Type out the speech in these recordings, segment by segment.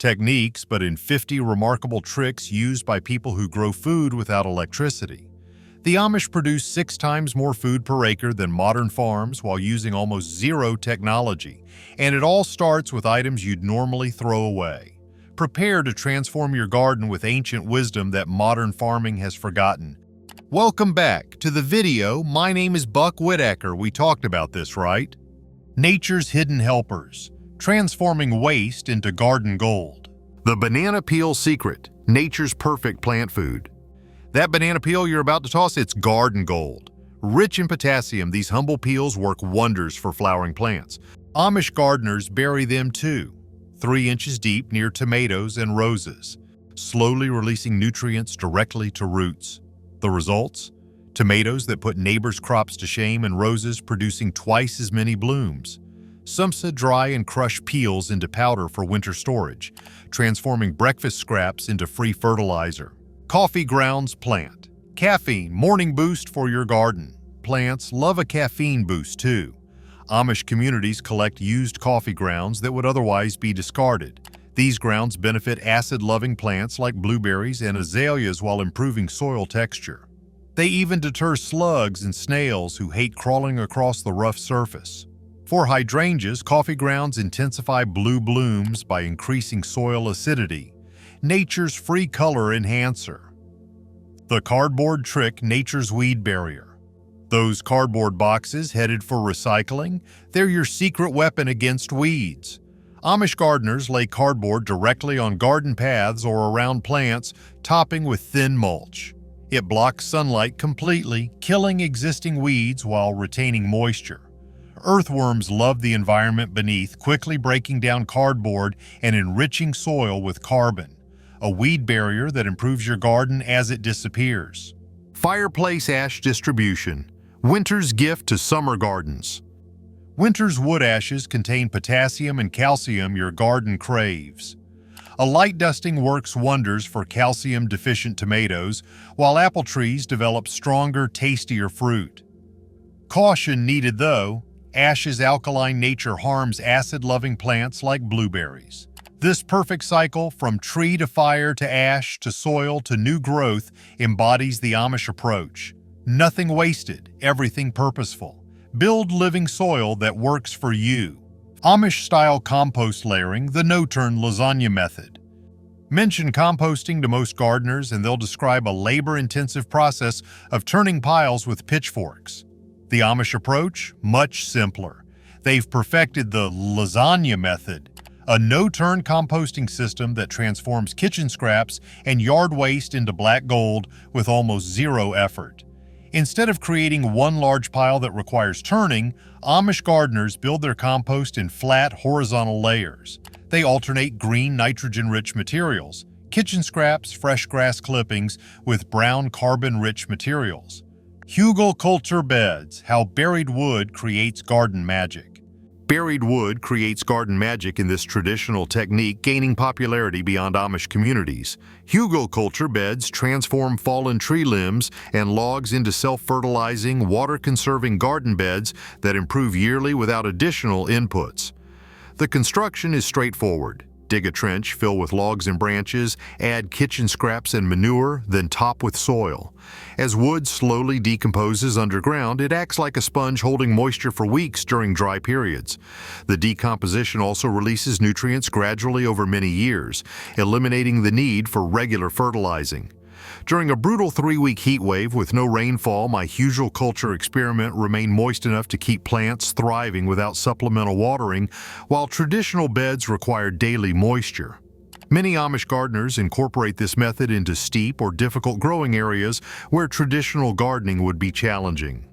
techniques, but in 50 remarkable tricks used by people who grow food without electricity. The Amish produce 6 times more food per acre than modern farms while using almost zero technology, and it all starts with items you'd normally throw away. Prepare to transform your garden with ancient wisdom that modern farming has forgotten. Welcome back to the video. My name is Buck Whitaker. We talked about this, right? Nature's hidden helpers, transforming waste into garden gold. The banana peel secret, nature's perfect plant food. That banana peel you're about to toss, it's garden gold. Rich in potassium, these humble peels work wonders for flowering plants. Amish gardeners bury them too, 3 inches deep near tomatoes and roses, slowly releasing nutrients directly to roots. The results? Tomatoes that put neighbors' crops to shame and roses producing twice as many blooms. Sumsa dry and crush peels into powder for winter storage, transforming breakfast scraps into free fertilizer. Coffee grounds plant. Caffeine, morning boost for your garden. Plants love a caffeine boost too. Amish communities collect used coffee grounds that would otherwise be discarded. These grounds benefit acid-loving plants like blueberries and azaleas while improving soil texture. They even deter slugs and snails who hate crawling across the rough surface. For hydrangeas, coffee grounds intensify blue blooms by increasing soil acidity, nature's free color enhancer. The cardboard trick, nature's weed barrier. Those cardboard boxes headed for recycling, they're your secret weapon against weeds. Amish gardeners lay cardboard directly on garden paths or around plants, topping with thin mulch. It blocks sunlight completely, killing existing weeds while retaining moisture. Earthworms love the environment beneath, quickly breaking down cardboard and enriching soil with carbon, a weed barrier that improves your garden as it disappears. Fireplace ash distribution, winter's gift to summer gardens. Winter's wood ashes contain potassium and calcium your garden craves. A light dusting works wonders for calcium-deficient tomatoes, while apple trees develop stronger, tastier fruit. Caution needed though, ash's alkaline nature harms acid-loving plants like blueberries. This perfect cycle, from tree to fire to ash to soil to new growth, embodies the Amish approach. Nothing wasted, everything purposeful. Build living soil that works for you. Amish-style compost layering, the no-turn lasagna method. Mention composting to most gardeners and they'll describe a labor-intensive process of turning piles with pitchforks. The Amish approach? Much simpler. They've perfected the lasagna method, a no-turn composting system that transforms kitchen scraps and yard waste into black gold with almost zero effort. Instead of creating one large pile that requires turning, Amish gardeners build their compost in flat, horizontal layers. They alternate green, nitrogen-rich materials, kitchen scraps, fresh grass clippings, with brown, carbon-rich materials. Hugelkultur beds, how buried wood creates garden magic. Buried wood creates garden magic in this traditional technique, gaining popularity beyond Amish communities. Hugelkultur beds transform fallen tree limbs and logs into self-fertilizing, water-conserving garden beds that improve yearly without additional inputs. The construction is straightforward. Dig a trench, fill with logs and branches, add kitchen scraps and manure, then top with soil. As wood slowly decomposes underground, it acts like a sponge holding moisture for weeks during dry periods. The decomposition also releases nutrients gradually over many years, eliminating the need for regular fertilizing. During a brutal 3-week heat wave with no rainfall, my hugelkultur experiment remained moist enough to keep plants thriving without supplemental watering, while traditional beds required daily moisture. Many Amish gardeners incorporate this method into steep or difficult growing areas where traditional gardening would be challenging.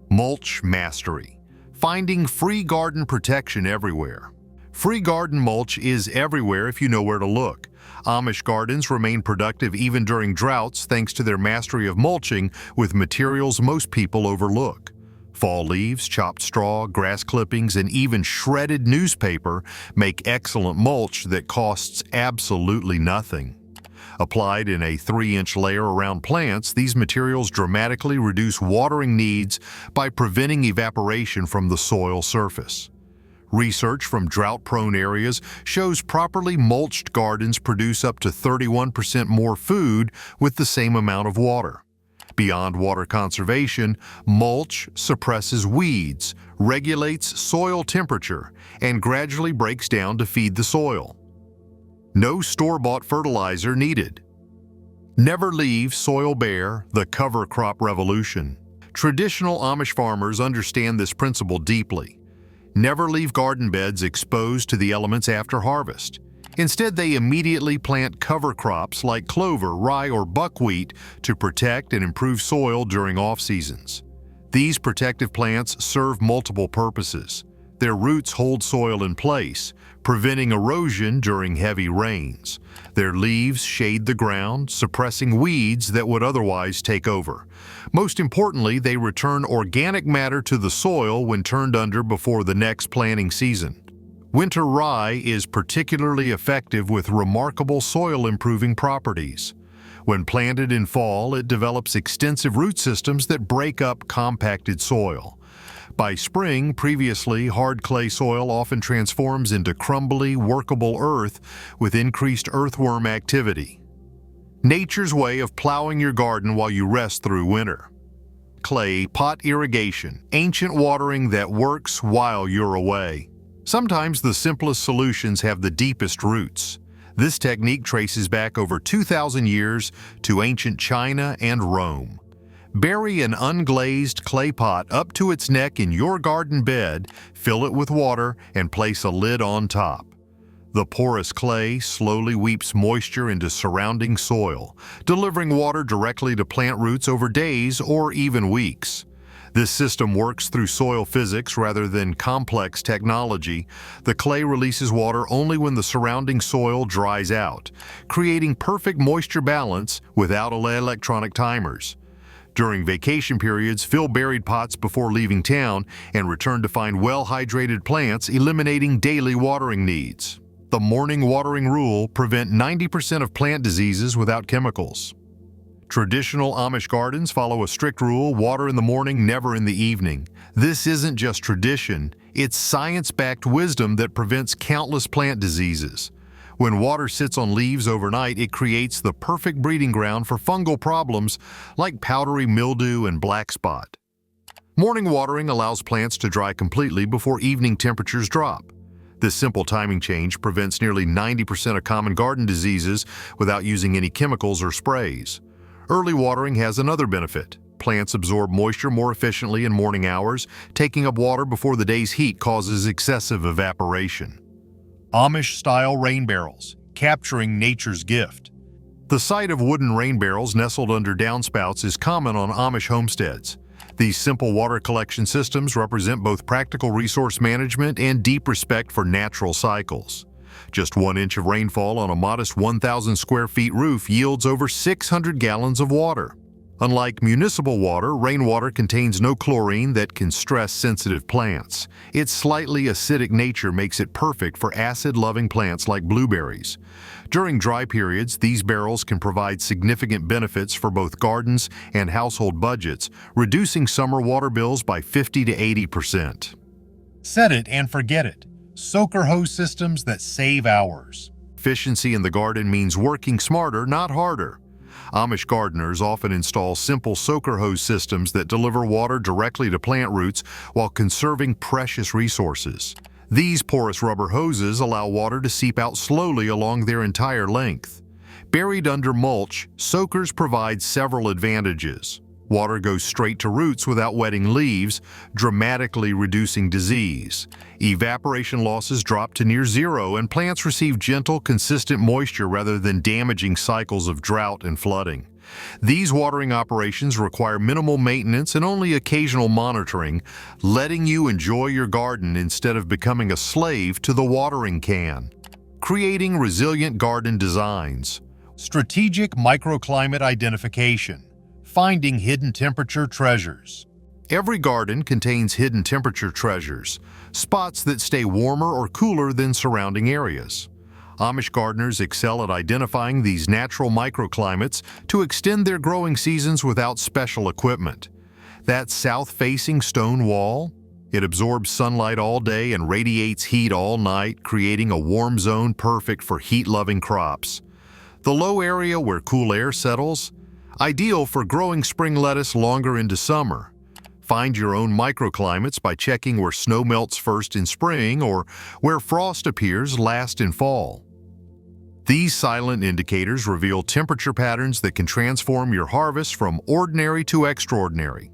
Mulch mastery. Finding free garden protection everywhere. Free garden mulch is everywhere if you know where to look. Amish gardens remain productive even during droughts thanks to their mastery of mulching with materials most people overlook. Fall leaves, chopped straw, grass clippings, and even shredded newspaper make excellent mulch that costs absolutely nothing. Applied in a 3-inch layer around plants, these materials dramatically reduce watering needs by preventing evaporation from the soil surface. Research from drought-prone areas shows properly mulched gardens produce up to 31% more food with the same amount of water. Beyond water conservation, mulch suppresses weeds, regulates soil temperature, and gradually breaks down to feed the soil. No store-bought fertilizer needed. Never leave soil bare, the cover crop revolution. Traditional Amish farmers understand this principle deeply. Never leave garden beds exposed to the elements after harvest. Instead, they immediately plant cover crops like clover, rye, or buckwheat to protect and improve soil during off-seasons. These protective plants serve multiple purposes. Their roots hold soil in place, preventing erosion during heavy rains. Their leaves shade the ground, suppressing weeds that would otherwise take over. Most importantly, they return organic matter to the soil when turned under before the next planting season. Winter rye is particularly effective with remarkable soil-improving properties. When planted in fall, it develops extensive root systems that break up compacted soil. By spring, previously hard clay soil often transforms into crumbly, workable earth with increased earthworm activity. Nature's way of plowing your garden while you rest through winter. Clay pot irrigation, ancient watering that works while you're away. Sometimes the simplest solutions have the deepest roots. This technique traces back over 2,000 years to ancient China and Rome. Bury an unglazed clay pot up to its neck in your garden bed, fill it with water, and place a lid on top. The porous clay slowly weeps moisture into surrounding soil, delivering water directly to plant roots over days or even weeks. This system works through soil physics rather than complex technology. The clay releases water only when the surrounding soil dries out, creating perfect moisture balance without electronic timers. During vacation periods, fill buried pots before leaving town and return to find well-hydrated plants, eliminating daily watering needs. The morning watering rule prevents 90% of plant diseases without chemicals. Traditional Amish gardens follow a strict rule: water in the morning, never in the evening. This isn't just tradition, it's science-backed wisdom that prevents countless plant diseases. When water sits on leaves overnight, it creates the perfect breeding ground for fungal problems like powdery mildew and black spot. Morning watering allows plants to dry completely before evening temperatures drop. This simple timing change prevents nearly 90% of common garden diseases without using any chemicals or sprays. Early watering has another benefit. Plants absorb moisture more efficiently in morning hours. Taking up water before the day's heat causes excessive evaporation. Amish-style rain barrels, capturing nature's gift. The sight of wooden rain barrels nestled under downspouts is common on Amish homesteads. These simple water collection systems represent both practical resource management and deep respect for natural cycles. Just 1 inch of rainfall on a modest 1,000 square feet roof yields over 600 gallons of water. Unlike municipal water, rainwater contains no chlorine that can stress sensitive plants. Its slightly acidic nature makes it perfect for acid-loving plants like blueberries. During dry periods, these barrels can provide significant benefits for both gardens and household budgets, reducing summer water bills by 50 to 80%. Set it and forget it. Soaker hose systems that save hours. Efficiency in the garden means working smarter, not harder. Amish gardeners often install simple soaker hose systems that deliver water directly to plant roots while conserving precious resources. These porous rubber hoses allow water to seep out slowly along their entire length. Buried under mulch, soakers provide several advantages. Water goes straight to roots without wetting leaves, dramatically reducing disease. Evaporation losses drop to near zero, and plants receive gentle, consistent moisture rather than damaging cycles of drought and flooding. These watering operations require minimal maintenance and only occasional monitoring, letting you enjoy your garden instead of becoming a slave to the watering can. Creating resilient garden designs. Strategic microclimate identification. Finding hidden temperature treasures. Every garden contains hidden temperature treasures, spots that stay warmer or cooler than surrounding areas. Amish gardeners excel at identifying these natural microclimates to extend their growing seasons without special equipment. That south-facing stone wall? It absorbs sunlight all day and radiates heat all night, creating a warm zone perfect for heat-loving crops. The low area where cool air settles, ideal for growing spring lettuce longer into summer. Find your own microclimates by checking where snow melts first in spring or where frost appears last in fall. These silent indicators reveal temperature patterns that can transform your harvest from ordinary to extraordinary.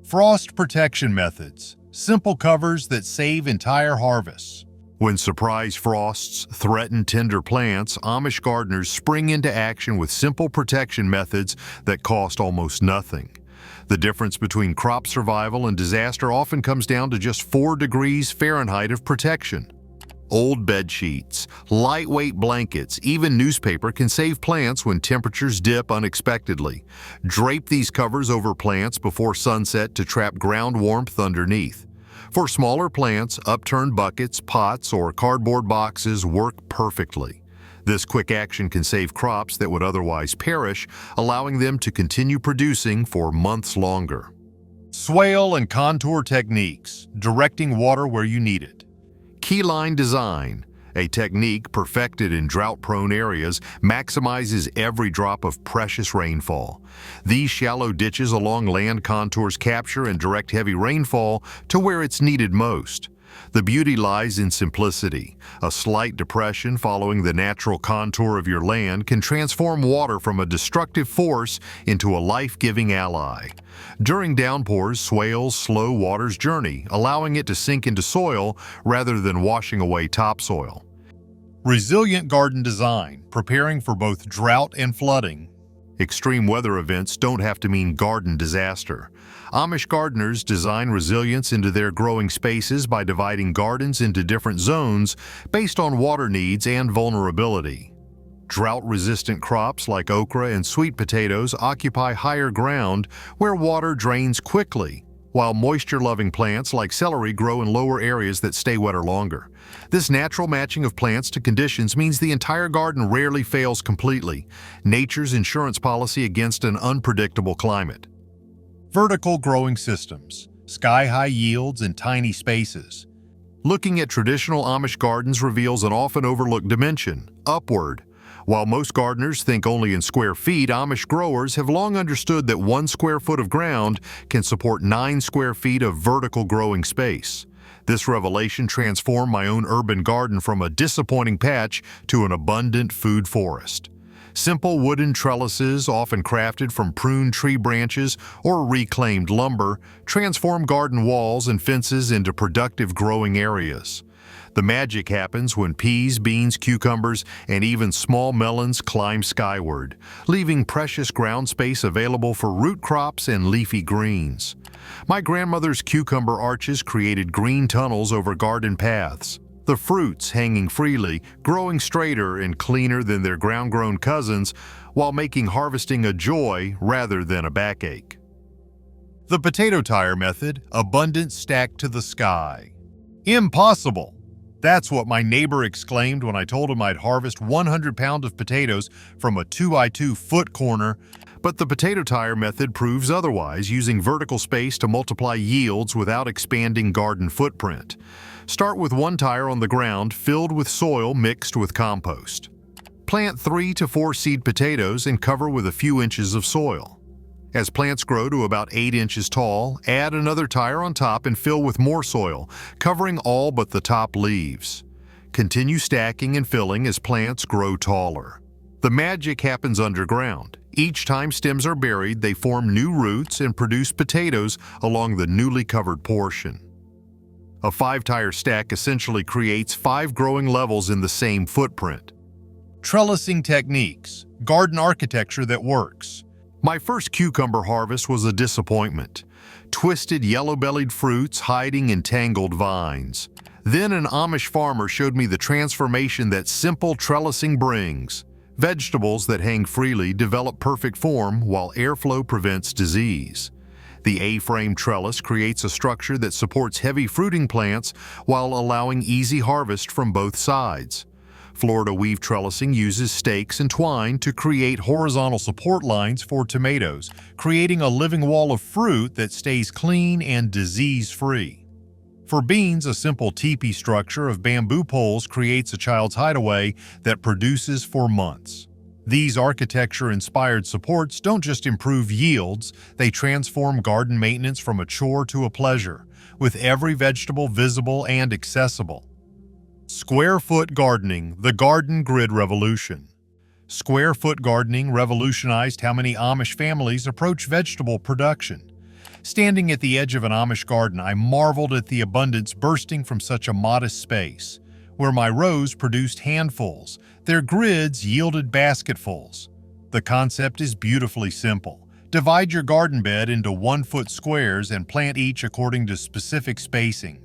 Frost protection methods. Simple covers that save entire harvests. When surprise frosts threaten tender plants, Amish gardeners spring into action with simple protection methods that cost almost nothing. The difference between crop survival and disaster often comes down to just 4 degrees Fahrenheit of protection. Old bed sheets, lightweight blankets, even newspaper can save plants when temperatures dip unexpectedly. Drape these covers over plants before sunset to trap ground warmth underneath. For smaller plants, upturned buckets, pots, or cardboard boxes work perfectly. This quick action can save crops that would otherwise perish, allowing them to continue producing for months longer. Swale and contour techniques, directing water where you need it. Keyline design, a technique perfected in drought-prone areas, maximizes every drop of precious rainfall. These shallow ditches along land contours capture and direct heavy rainfall to where it's needed most. The beauty lies in simplicity. A slight depression following the natural contour of your land can transform water from a destructive force into a life-giving ally. During downpours, swales slow water's journey, allowing it to sink into soil rather than washing away topsoil. Resilient garden design, preparing for both drought and flooding. Extreme weather events don't have to mean garden disaster. Amish gardeners design resilience into their growing spaces by dividing gardens into different zones based on water needs and vulnerability. Drought-resistant crops like okra and sweet potatoes occupy higher ground where water drains quickly, while moisture-loving plants like celery grow in lower areas that stay wetter longer. This natural matching of plants to conditions means the entire garden rarely fails completely, nature's insurance policy against an unpredictable climate. Vertical growing systems, sky-high yields in tiny spaces. Looking at traditional Amish gardens reveals an often overlooked dimension, upward. While most gardeners think only in square feet, Amish growers have long understood that 1 square foot of ground can support 9 square feet of vertical growing space. This revelation transformed my own urban garden from a disappointing patch to an abundant food forest. Simple wooden trellises, often crafted from pruned tree branches or reclaimed lumber, transform garden walls and fences into productive growing areas. The magic happens when peas, beans, cucumbers, and even small melons climb skyward, leaving precious ground space available for root crops and leafy greens. My grandmother's cucumber arches created green tunnels over garden paths, the fruits hanging freely, growing straighter and cleaner than their ground-grown cousins, while making harvesting a joy rather than a backache. The potato tire method, abundance stacked to the sky. Impossible! That's what my neighbor exclaimed when I told him I'd harvest 100 pounds of potatoes from a 2x2 foot corner, but the potato tire method proves otherwise, using vertical space to multiply yields without expanding garden footprint. Start with 1 tire on the ground filled with soil mixed with compost. Plant 3 to 4 seed potatoes and cover with a few inches of soil. As plants grow to about 8 inches tall, add another tire on top and fill with more soil, covering all but the top leaves. Continue stacking and filling as plants grow taller. The magic happens underground. Each time stems are buried, they form new roots and produce potatoes along the newly covered portion. A 5-tire stack essentially creates 5 growing levels in the same footprint. Trellising techniques, garden architecture that works. My first cucumber harvest was a disappointment. Twisted yellow-bellied fruits hiding in tangled vines. Then an Amish farmer showed me the transformation that simple trellising brings. Vegetables that hang freely develop perfect form while airflow prevents disease. The A-frame trellis creates a structure that supports heavy fruiting plants while allowing easy harvest from both sides. Florida weave trellising uses stakes and twine to create horizontal support lines for tomatoes, creating a living wall of fruit that stays clean and disease-free. For beans, a simple teepee structure of bamboo poles creates a child's hideaway that produces for months. These architecture-inspired supports don't just improve yields, they transform garden maintenance from a chore to a pleasure, with every vegetable visible and accessible. Square-foot gardening, the garden grid revolution. Square-foot gardening revolutionized how many Amish families approach vegetable production. Standing at the edge of an Amish garden, I marveled at the abundance bursting from such a modest space. Where my rows produced handfuls, their grids yielded basketfuls. The concept is beautifully simple. Divide your garden bed into 1-foot squares and plant each according to specific spacing.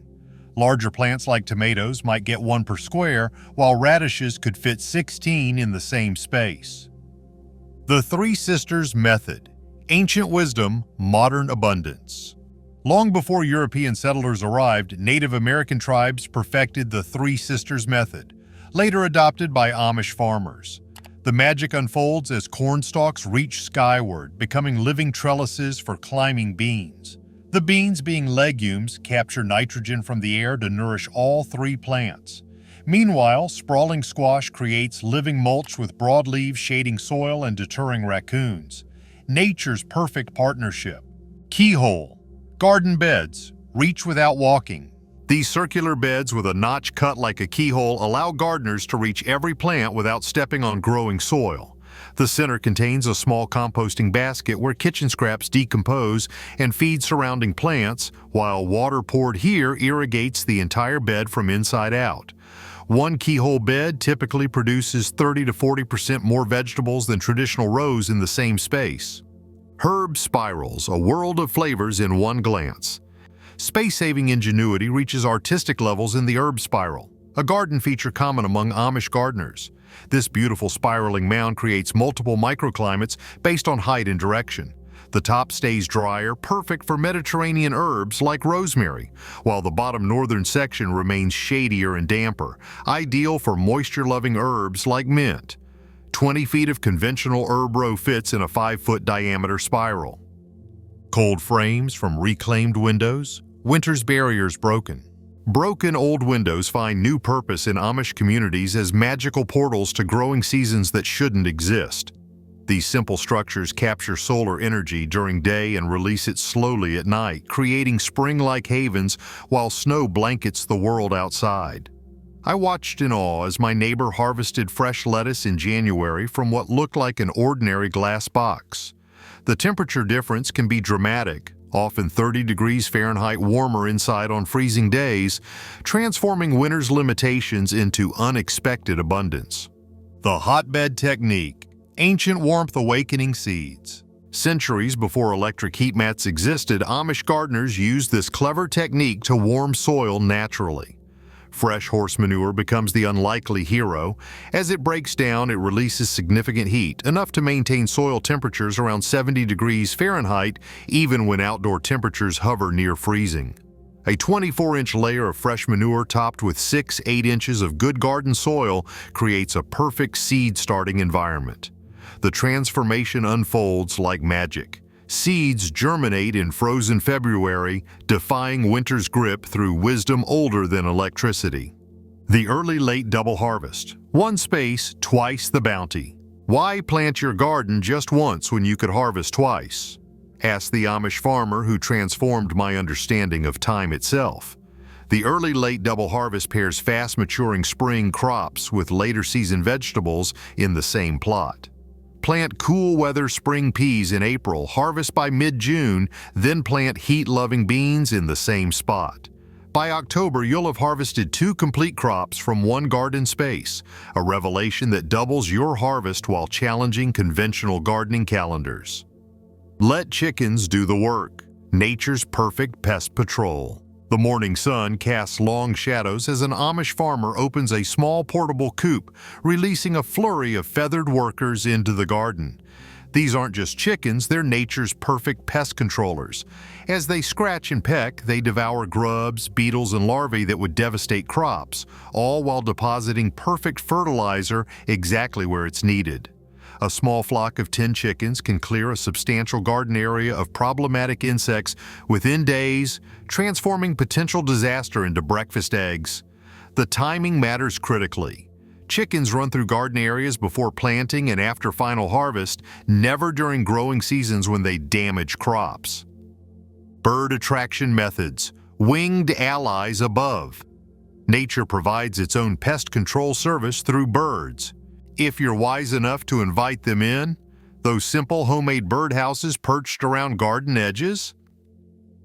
Larger plants like tomatoes might get 1 per square, while radishes could fit 16 in the same space. The Three Sisters Method. Ancient wisdom, modern abundance. Long before European settlers arrived, Native American tribes perfected the Three Sisters Method, later adopted by Amish farmers. The magic unfolds as corn stalks reach skyward, becoming living trellises for climbing beans. The beans, being legumes, capture nitrogen from the air to nourish all 3 plants. Meanwhile, sprawling squash creates living mulch with broad leaves shading soil and deterring raccoons. Nature's perfect partnership. Keyhole. Garden beds. Reach without walking. These circular beds with a notch cut like a keyhole allow gardeners to reach every plant without stepping on growing soil. The center contains a small composting basket where kitchen scraps decompose and feed surrounding plants, while water poured here irrigates the entire bed from inside out. One keyhole bed typically produces 30 to 40% more vegetables than traditional rows in the same space. Herb spirals, a world of flavors in one glance. Space-saving ingenuity reaches artistic levels in the herb spiral, a garden feature common among Amish gardeners. This beautiful spiraling mound creates multiple microclimates based on height and direction. The top stays drier, perfect for Mediterranean herbs like rosemary, while the bottom northern section remains shadier and damper, ideal for moisture-loving herbs like mint. 20 feet of conventional herb row fits in a 5-foot diameter spiral. Cold frames from reclaimed windows, winter's barriers broken. Broken old windows find new purpose in Amish communities as magical portals to growing seasons that shouldn't exist. These simple structures capture solar energy during day and release it slowly at night, creating spring-like havens while snow blankets the world outside. I watched in awe as my neighbor harvested fresh lettuce in January from what looked like an ordinary glass box. The temperature difference can be dramatic, often 30 degrees Fahrenheit warmer inside on freezing days, transforming winter's limitations into unexpected abundance. The hotbed technique. Ancient warmth awakening seeds. Centuries before electric heat mats existed, Amish gardeners used this clever technique to warm soil naturally. Fresh horse manure becomes the unlikely hero. As it breaks down, it releases significant heat, enough to maintain soil temperatures around 70 degrees Fahrenheit, even when outdoor temperatures hover near freezing. A 24-inch layer of fresh manure topped with 6-8 inches of good garden soil creates a perfect seed-starting environment. The transformation unfolds like magic. Seeds germinate in frozen February, defying winter's grip through wisdom older than electricity. The early-late double harvest. One space, twice the bounty. Why plant your garden just once when you could harvest twice? Asked the Amish farmer who transformed my understanding of time itself. The early-late double harvest pairs fast-maturing spring crops with later-season vegetables in the same plot. Plant cool-weather spring peas in April, harvest by mid-June, then plant heat-loving beans in the same spot. By October, you'll have harvested 2 complete crops from one garden space, a revelation that doubles your harvest while challenging conventional gardening calendars. Let chickens do the work. Nature's perfect pest patrol. The morning sun casts long shadows as an Amish farmer opens a small portable coop, releasing a flurry of feathered workers into the garden. These aren't just chickens, they're nature's perfect pest controllers. As they scratch and peck, they devour grubs, beetles, and larvae that would devastate crops, all while depositing perfect fertilizer exactly where it's needed. A small flock of 10 chickens can clear a substantial garden area of problematic insects within days, transforming potential disaster into breakfast eggs. The timing matters critically. Chickens run through garden areas before planting and after final harvest, never during growing seasons when they damage crops. Bird attraction methods. Winged allies above. Nature provides its own pest control service through birds. If you're wise enough to invite them in, those simple homemade birdhouses perched around garden edges,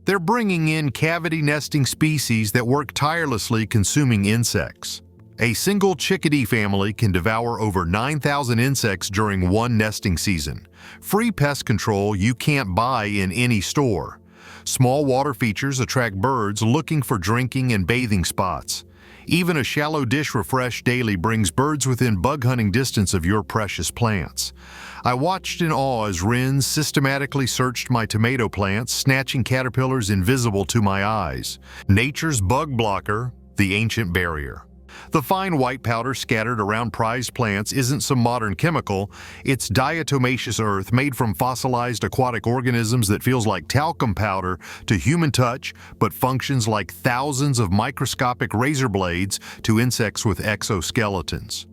they're bringing in cavity nesting species that work tirelessly consuming insects. A single chickadee family can devour over 9,000 insects during one nesting season. Free pest control you can't buy in any store. Small water features attract birds looking for drinking and bathing spots. Even a shallow dish refreshed daily brings birds within bug hunting distance of your precious plants. I watched in awe as wrens systematically searched my tomato plants, snatching caterpillars invisible to my eyes. Nature's bug blocker, the ancient barrier. The fine white powder scattered around prized plants isn't some modern chemical, it's diatomaceous earth made from fossilized aquatic organisms that feels like talcum powder to human touch, but functions like thousands of microscopic razor blades to insects with exoskeletons.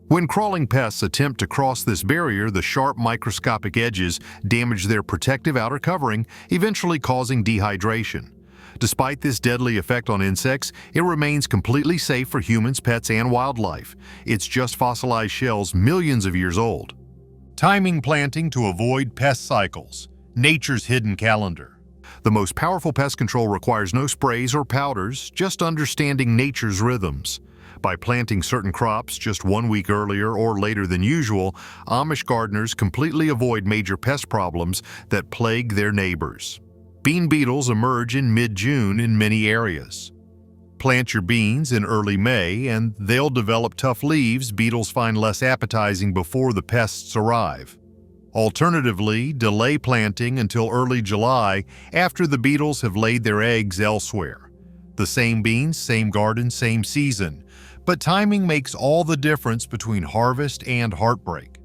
When crawling pests attempt to cross this barrier, the sharp microscopic edges damage their protective outer covering, eventually causing dehydration. Despite this deadly effect on insects, it remains completely safe for humans, pets, and wildlife. It's just fossilized shells millions of years old. Timing planting to avoid pest cycles. Nature's hidden calendar. The most powerful pest control requires no sprays or powders, just understanding nature's rhythms. By planting certain crops just 1 week earlier or later than usual, Amish gardeners completely avoid major pest problems that plague their neighbors. Bean beetles emerge in mid-June in many areas. Plant your beans in early May and they'll develop tough leaves beetles find less appetizing before the pests arrive. Alternatively, delay planting until early July after the beetles have laid their eggs elsewhere. The same beans, same garden, same season, but timing makes all the difference between harvest and heartbreak.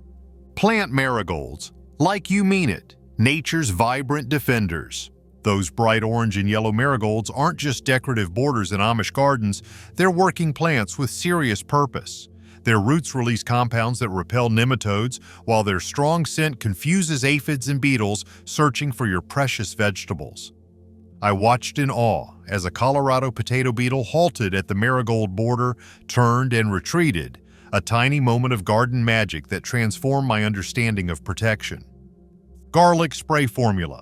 Plant marigolds, like you mean it, nature's vibrant defenders. Those bright orange and yellow marigolds aren't just decorative borders in Amish gardens, they're working plants with serious purpose. Their roots release compounds that repel nematodes, while their strong scent confuses aphids and beetles searching for your precious vegetables. I watched in awe as a Colorado potato beetle halted at the marigold border, turned and retreated, a tiny moment of garden magic that transformed my understanding of protection. Garlic spray formula.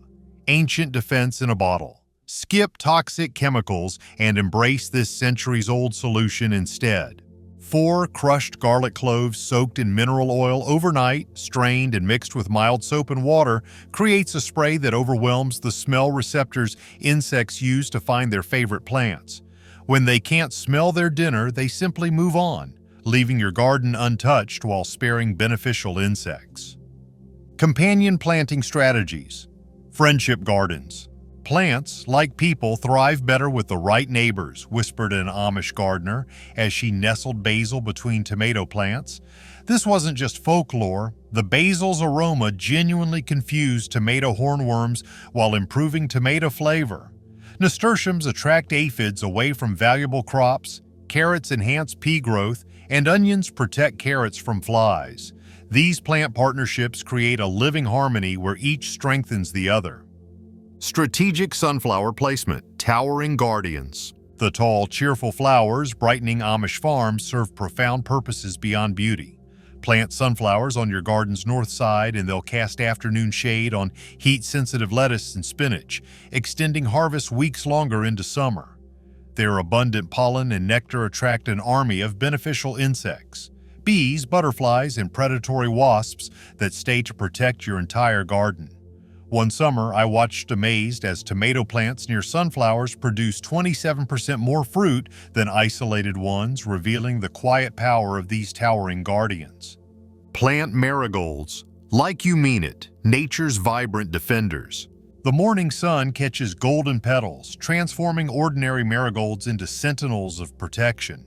Ancient defense in a bottle. Skip toxic chemicals and embrace this centuries-old solution instead. 4 crushed garlic cloves soaked in mineral oil overnight, strained and mixed with mild soap and water, creates a spray that overwhelms the smell receptors insects use to find their favorite plants. When they can't smell their dinner, they simply move on, leaving your garden untouched while sparing beneficial insects. Companion planting strategies. Friendship gardens. Plants, like people, thrive better with the right neighbors, whispered an Amish gardener as she nestled basil between tomato plants. This wasn't just folklore. The basil's aroma genuinely confused tomato hornworms while improving tomato flavor. Nasturtiums attract aphids away from valuable crops, carrots enhance pea growth, and onions protect carrots from flies. These plant partnerships create a living harmony where each strengthens the other. Strategic sunflower placement, towering guardians. The tall, cheerful flowers brightening Amish farms serve profound purposes beyond beauty. Plant sunflowers on your garden's north side and they'll cast afternoon shade on heat-sensitive lettuce and spinach, extending harvest weeks longer into summer. Their abundant pollen and nectar attract an army of beneficial insects. Bees, butterflies, and predatory wasps that stay to protect your entire garden. One summer, I watched amazed as tomato plants near sunflowers produced 27% more fruit than isolated ones, revealing the quiet power of these towering guardians. Plant marigolds, like you mean it, nature's vibrant defenders. The morning sun catches golden petals, transforming ordinary marigolds into sentinels of protection.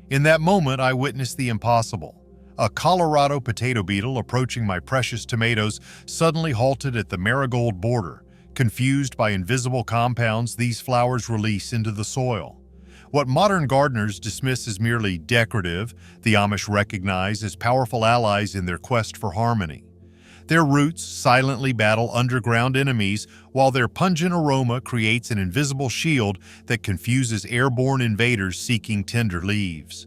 In that moment, I witnessed the impossible. A Colorado potato beetle approaching my precious tomatoes suddenly halted at the marigold border, confused by invisible compounds these flowers release into the soil. What modern gardeners dismiss as merely decorative, the Amish recognize as powerful allies in their quest for harmony. Their roots silently battle underground enemies, while their pungent aroma creates an invisible shield that confuses airborne invaders seeking tender leaves.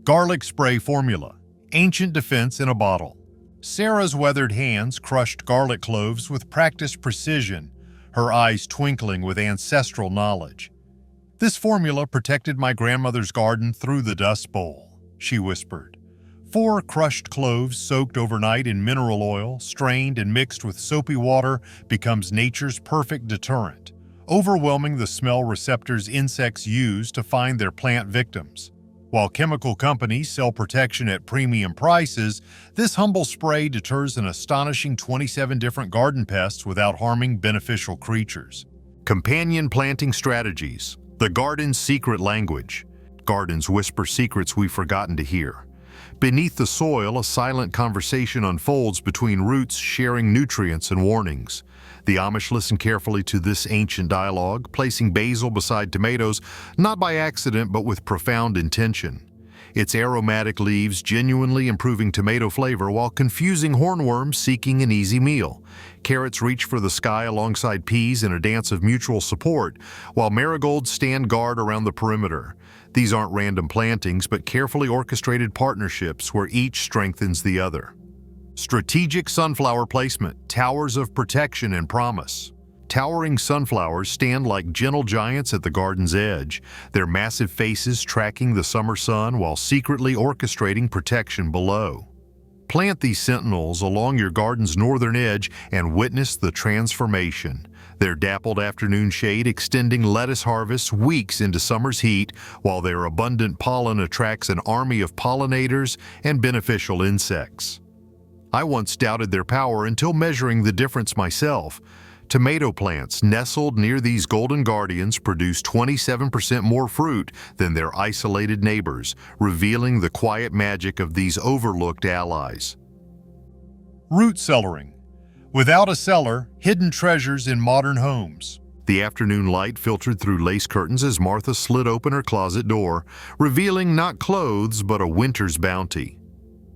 Garlic spray formula. Ancient defense in a bottle. Sarah's weathered hands crushed garlic cloves with practiced precision, her eyes twinkling with ancestral knowledge. "This formula protected my grandmother's garden through the Dust Bowl," she whispered. 4 crushed cloves soaked overnight in mineral oil, strained and mixed with soapy water, becomes nature's perfect deterrent, overwhelming the smell receptors insects use to find their plant victims. While chemical companies sell protection at premium prices, this humble spray deters an astonishing 27 different garden pests without harming beneficial creatures. Companion planting strategies. The garden's secret language. Gardens whisper secrets we've forgotten to hear. Beneath the soil, a silent conversation unfolds between roots sharing nutrients and warnings. The Amish listen carefully to this ancient dialogue, placing basil beside tomatoes, not by accident but with profound intention. Its aromatic leaves genuinely improving tomato flavor while confusing hornworms seeking an easy meal. Carrots reach for the sky alongside peas in a dance of mutual support, while marigolds stand guard around the perimeter. These aren't random plantings, but carefully orchestrated partnerships where each strengthens the other. Strategic sunflower placement, towers of protection and promise. Towering sunflowers stand like gentle giants at the garden's edge, their massive faces tracking the summer sun while secretly orchestrating protection below. Plant these sentinels along your garden's northern edge and witness the transformation. Their dappled afternoon shade extending lettuce harvests weeks into summer's heat, while their abundant pollen attracts an army of pollinators and beneficial insects. I once doubted their power until measuring the difference myself. Tomato plants nestled near these golden guardians produce 27% more fruit than their isolated neighbors, revealing the quiet magic of these overlooked allies. Root cellaring. Without a cellar, hidden treasures in modern homes. The afternoon light filtered through lace curtains as Martha slid open her closet door, revealing not clothes but a winter's bounty.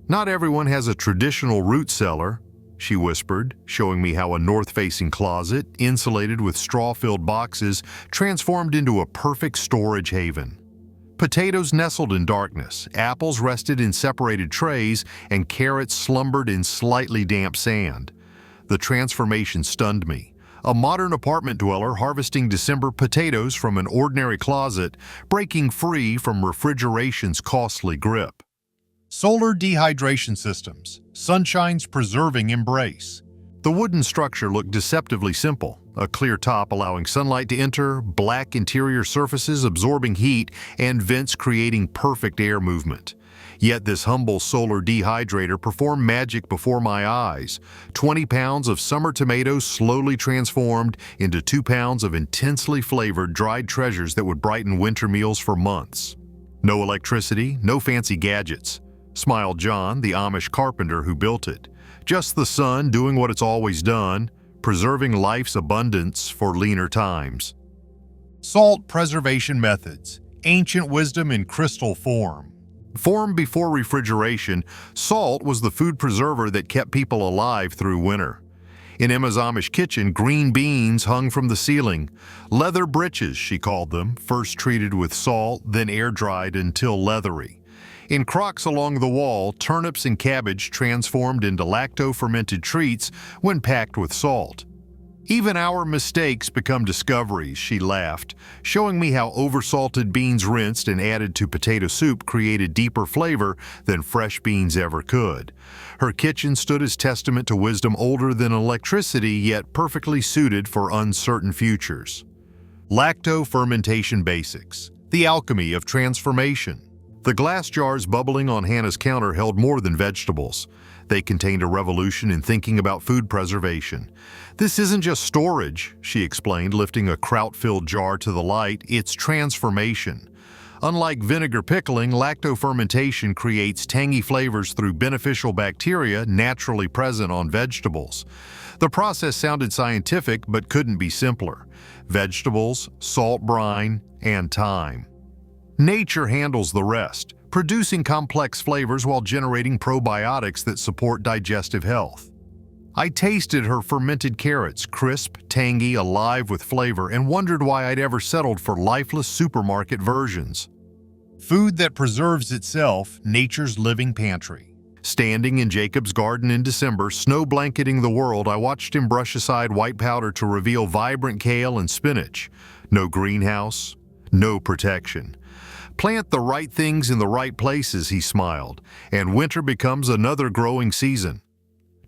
"Not everyone has a traditional root cellar," she whispered, showing me how a north-facing closet, insulated with straw-filled boxes, transformed into a perfect storage haven. Potatoes nestled in darkness, apples rested in separated trays, and carrots slumbered in slightly damp sand. The transformation stunned me. A modern apartment dweller harvesting December potatoes from an ordinary closet, breaking free from refrigeration's costly grip. Solar dehydration systems, sunshine's preserving embrace. The wooden structure looked deceptively simple, a clear top allowing sunlight to enter, black interior surfaces absorbing heat, and vents creating perfect air movement. Yet this humble solar dehydrator performed magic before my eyes. 20 pounds of summer tomatoes slowly transformed into 2 pounds of intensely flavored dried treasures that would brighten winter meals for months. No electricity, no fancy gadgets, smiled John, the Amish carpenter who built it. Just the sun doing what it's always done, preserving life's abundance for leaner times. Salt preservation methods, ancient wisdom in crystal form. Formed before refrigeration, salt was the food preserver that kept people alive through winter. In Emma's Amish kitchen, green beans hung from the ceiling. Leather breeches, she called them, first treated with salt, then air-dried until leathery. In crocks along the wall, turnips and cabbage transformed into lacto-fermented treats when packed with salt. "Even our mistakes become discoveries," she laughed, showing me how oversalted beans rinsed and added to potato soup created deeper flavor than fresh beans ever could. Her kitchen stood as testament to wisdom older than electricity, yet perfectly suited for uncertain futures. Lacto-fermentation basics, the alchemy of transformation. The glass jars bubbling on Hannah's counter held more than vegetables. They contained a revolution in thinking about food preservation. "This isn't just storage," she explained, lifting a kraut-filled jar to the light, "it's transformation. Unlike vinegar pickling, lactofermentation creates tangy flavors through beneficial bacteria naturally present on vegetables. The process sounded scientific but couldn't be simpler. Vegetables, salt brine, and thyme. Nature handles the rest, producing complex flavors while generating probiotics that support digestive health. I tasted her fermented carrots, crisp, tangy, alive with flavor, and wondered why I'd ever settled for lifeless supermarket versions. Food that preserves itself, nature's living pantry. Standing in Jacob's garden in December, snow blanketing the world, I watched him brush aside white powder to reveal vibrant kale and spinach. No greenhouse, no protection. Plant the right things in the right places, he smiled, and winter becomes another growing season.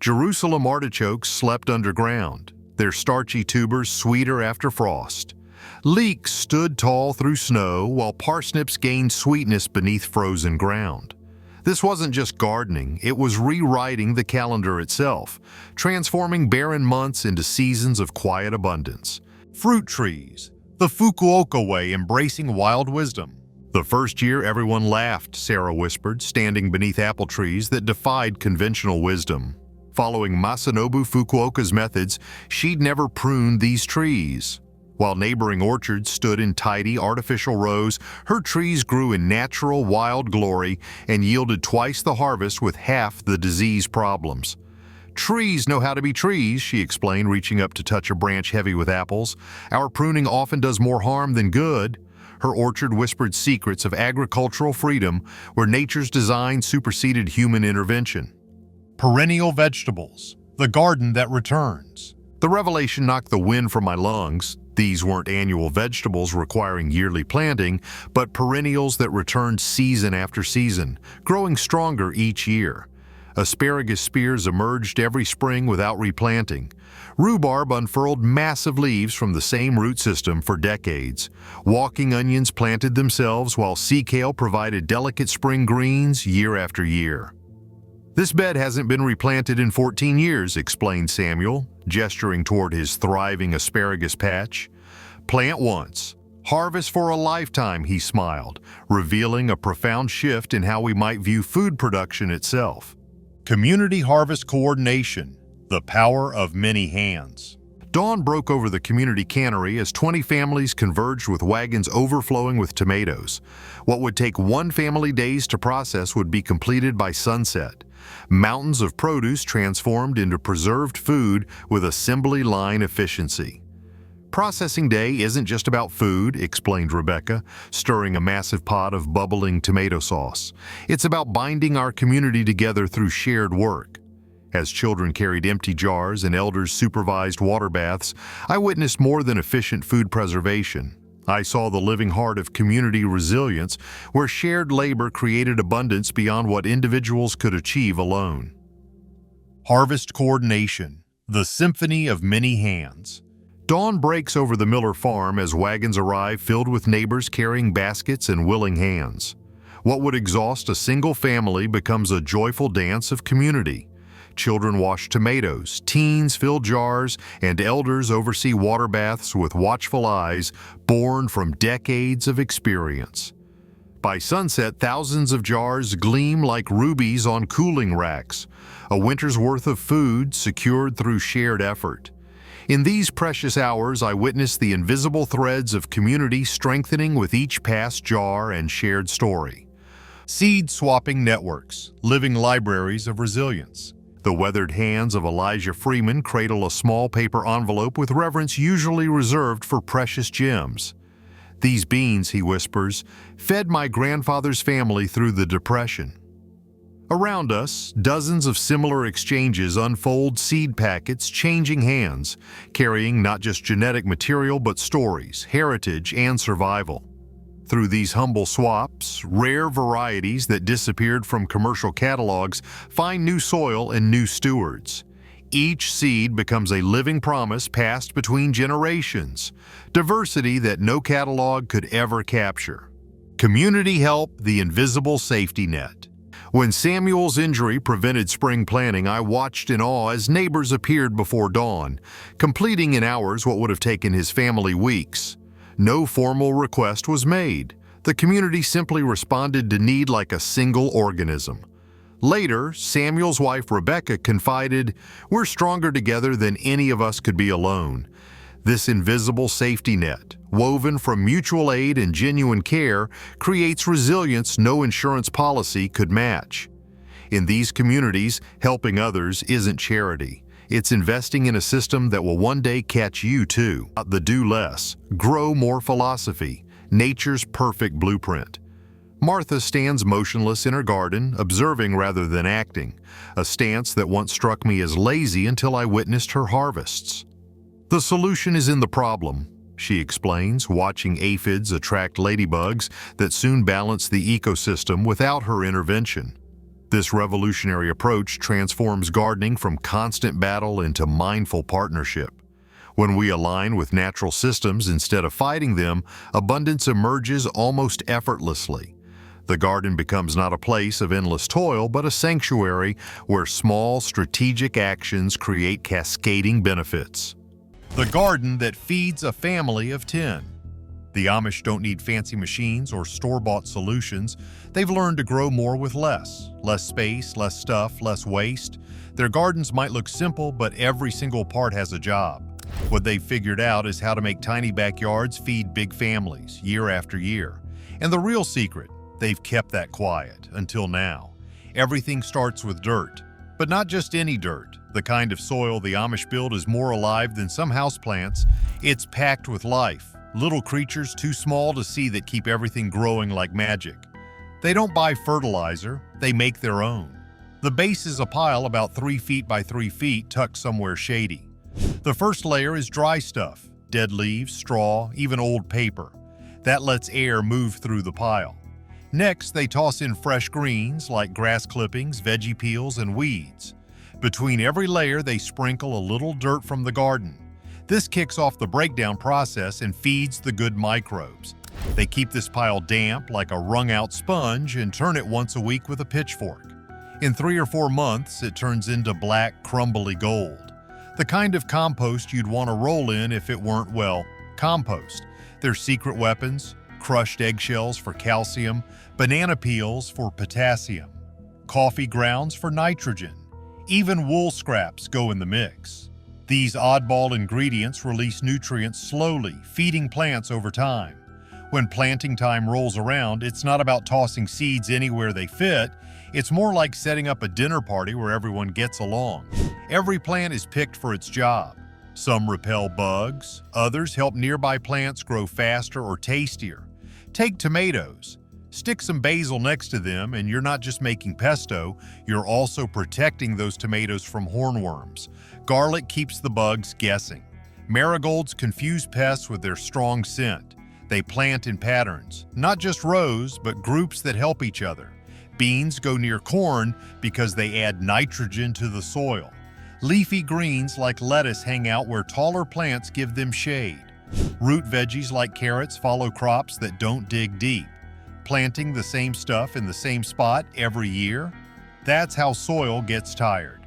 Jerusalem artichokes slept underground, their starchy tubers sweeter after frost. Leeks stood tall through snow, while parsnips gained sweetness beneath frozen ground. This wasn't just gardening, it was rewriting the calendar itself, transforming barren months into seasons of quiet abundance. Fruit trees, the Fukuoka way, embracing wild wisdom. The first year everyone laughed, Sarah whispered, standing beneath apple trees that defied conventional wisdom. Following Masanobu Fukuoka's methods, she'd never pruned these trees. While neighboring orchards stood in tidy, artificial rows, her trees grew in natural, wild glory and yielded twice the harvest with half the disease problems. Trees know how to be trees, she explained, reaching up to touch a branch heavy with apples. Our pruning often does more harm than good. Her orchard whispered secrets of agricultural freedom where nature's design superseded human intervention. Perennial vegetables, the garden that returns. The revelation knocked the wind from my lungs. These weren't annual vegetables requiring yearly planting, but perennials that returned season after season, growing stronger each year. Asparagus spears emerged every spring without replanting. Rhubarb unfurled massive leaves from the same root system for decades. Walking onions planted themselves while sea kale provided delicate spring greens year after year. This bed hasn't been replanted in 14 years, explained Samuel, gesturing toward his thriving asparagus patch. Plant once, harvest for a lifetime, he smiled, revealing a profound shift in how we might view food production itself. Community harvest coordination, the power of many hands. Dawn broke over the community cannery as 20 families converged with wagons overflowing with tomatoes. What would take one family days to process would be completed by sunset. Mountains of produce transformed into preserved food with assembly line efficiency. Processing day isn't just about food, explained Rebecca, stirring a massive pot of bubbling tomato sauce. It's about binding our community together through shared work. As children carried empty jars and elders supervised water baths, I witnessed more than efficient food preservation. I saw the living heart of community resilience, where shared labor created abundance beyond what individuals could achieve alone. Harvest coordination, the symphony of many hands. Dawn breaks over the Miller farm as wagons arrive filled with neighbors carrying baskets and willing hands. What would exhaust a single family becomes a joyful dance of community. Children wash tomatoes, teens fill jars, and elders oversee water baths with watchful eyes born from decades of experience. By sunset, thousands of jars gleam like rubies on cooling racks, a winter's worth of food secured through shared effort. In these precious hours, I witnessed the invisible threads of community strengthening with each passed jar and shared story. Seed-swapping networks, living libraries of resilience. The weathered hands of Elijah Freeman cradle a small paper envelope with reverence usually reserved for precious gems. These beans, he whispers, fed my grandfather's family through the Depression. Around us, dozens of similar exchanges unfold seed packets changing hands, carrying not just genetic material but stories, heritage, and survival. Through these humble swaps, rare varieties that disappeared from commercial catalogs find new soil and new stewards. Each seed becomes a living promise passed between generations, diversity that no catalog could ever capture. Community help, the invisible safety net. When Samuel's injury prevented spring planting, I watched in awe as neighbors appeared before dawn, completing in hours what would have taken his family weeks. No formal request was made. The community simply responded to need like a single organism. Later, Samuel's wife Rebecca confided, "We're stronger together than any of us could be alone." This invisible safety net, woven from mutual aid and genuine care, creates resilience no insurance policy could match. In these communities, helping others isn't charity. It's investing in a system that will one day catch you too. The do less, grow more philosophy, nature's perfect blueprint. Martha stands motionless in her garden, observing rather than acting, a stance that once struck me as lazy until I witnessed her harvests. "The solution is in the problem," she explains, watching aphids attract ladybugs that soon balance the ecosystem without her intervention. This revolutionary approach transforms gardening from constant battle into mindful partnership. When we align with natural systems instead of fighting them, abundance emerges almost effortlessly. The garden becomes not a place of endless toil, but a sanctuary where small, strategic actions create cascading benefits. The garden that feeds a family of 10. The Amish don't need fancy machines or store-bought solutions. They've learned to grow more with less. Less space, less stuff, less waste. Their gardens might look simple, but every single part has a job. What they've figured out is how to make tiny backyards feed big families, year after year. And the real secret, they've kept that quiet, until now. Everything starts with dirt. But not just any dirt. The kind of soil the Amish build is more alive than some houseplants. It's packed with life. Little creatures too small to see that keep everything growing like magic. They don't buy fertilizer, they make their own. The base is a pile about 3 feet by 3 feet tucked somewhere shady. The first layer is dry stuff, dead leaves, straw, even old paper. That lets air move through the pile. Next, they toss in fresh greens like grass clippings, veggie peels, and weeds. Between every layer, they sprinkle a little dirt from the garden. This kicks off the breakdown process and feeds the good microbes. They keep this pile damp like a wrung-out sponge and turn it once a week with a pitchfork. In 3 or 4 months, it turns into black, crumbly gold. The kind of compost you'd want to roll in if it weren't, well, compost. Their secret weapons: crushed eggshells for calcium, banana peels for potassium, coffee grounds for nitrogen. Even wool scraps go in the mix. These oddball ingredients release nutrients slowly, feeding plants over time. When planting time rolls around, it's not about tossing seeds anywhere they fit. It's more like setting up a dinner party where everyone gets along. Every plant is picked for its job. Some repel bugs, others help nearby plants grow faster or tastier. Take tomatoes. Stick some basil next to them and you're not just making pesto, you're also protecting those tomatoes from hornworms. Garlic keeps the bugs guessing. Marigolds confuse pests with their strong scent. They plant in patterns, not just rows, but groups that help each other. Beans go near corn because they add nitrogen to the soil. Leafy greens like lettuce hang out where taller plants give them shade. Root veggies like carrots follow crops that don't dig deep. Planting the same stuff in the same spot every year? That's how soil gets tired.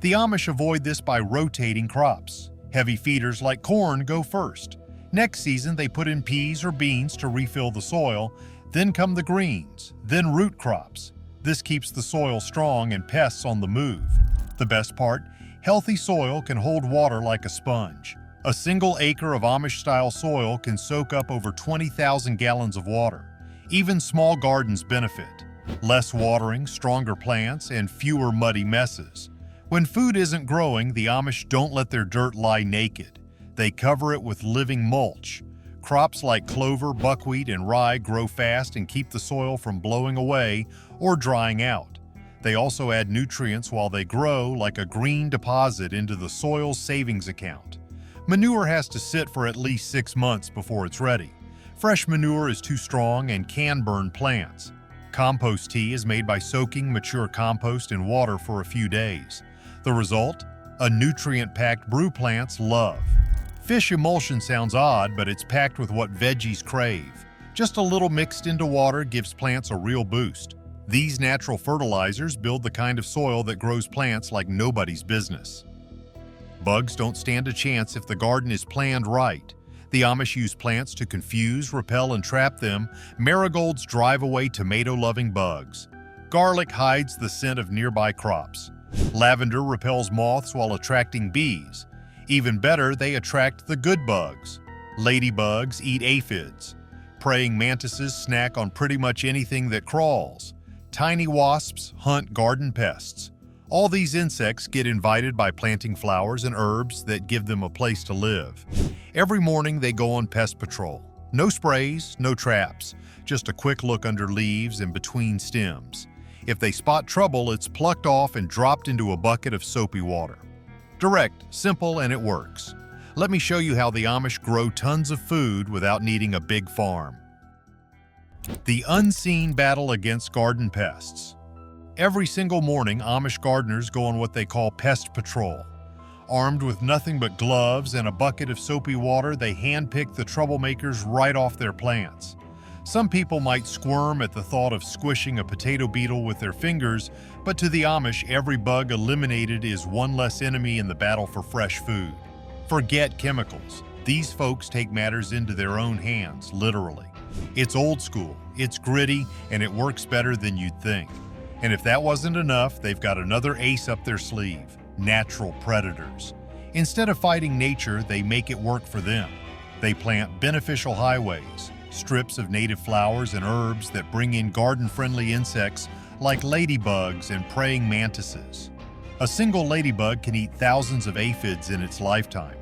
The Amish avoid this by rotating crops. Heavy feeders like corn go first. Next season, they put in peas or beans to refill the soil. Then come the greens, then root crops. This keeps the soil strong and pests on the move. The best part, healthy soil can hold water like a sponge. A single acre of Amish-style soil can soak up over 20,000 gallons of water. Even small gardens benefit. Less watering, stronger plants, and fewer muddy messes. When food isn't growing, the Amish don't let their dirt lie naked. They cover it with living mulch. Crops like clover, buckwheat, and rye grow fast and keep the soil from blowing away or drying out. They also add nutrients while they grow, like a green deposit into the soil's savings account. Manure has to sit for at least 6 months before it's ready. Fresh manure is too strong and can burn plants. Compost tea is made by soaking mature compost in water for a few days. The result? A nutrient-packed brew plants love. Fish emulsion sounds odd, but it's packed with what veggies crave. Just a little mixed into water gives plants a real boost. These natural fertilizers build the kind of soil that grows plants like nobody's business. Bugs don't stand a chance if the garden is planned right. The Amish use plants to confuse, repel, and trap them. Marigolds drive away tomato-loving bugs. Garlic hides the scent of nearby crops. Lavender repels moths while attracting bees. Even better, they attract the good bugs. Ladybugs eat aphids. Praying mantises snack on pretty much anything that crawls. Tiny wasps hunt garden pests. All these insects get invited by planting flowers and herbs that give them a place to live. Every morning they go on pest patrol. No sprays, no traps, just a quick look under leaves and between stems. If they spot trouble, it's plucked off and dropped into a bucket of soapy water. Direct, simple, and it works. Let me show you how the Amish grow tons of food without needing a big farm. The unseen battle against garden pests. Every single morning, Amish gardeners go on what they call pest patrol. Armed with nothing but gloves and a bucket of soapy water, they handpick the troublemakers right off their plants. Some people might squirm at the thought of squishing a potato beetle with their fingers, but to the Amish, every bug eliminated is one less enemy in the battle for fresh food. Forget chemicals. These folks take matters into their own hands, literally. It's old school, it's gritty, and it works better than you'd think. And if that wasn't enough, they've got another ace up their sleeve: natural predators. Instead of fighting nature, they make it work for them. They plant beneficial highways, strips of native flowers and herbs that bring in garden-friendly insects like ladybugs and praying mantises. A single ladybug can eat thousands of aphids in its lifetime.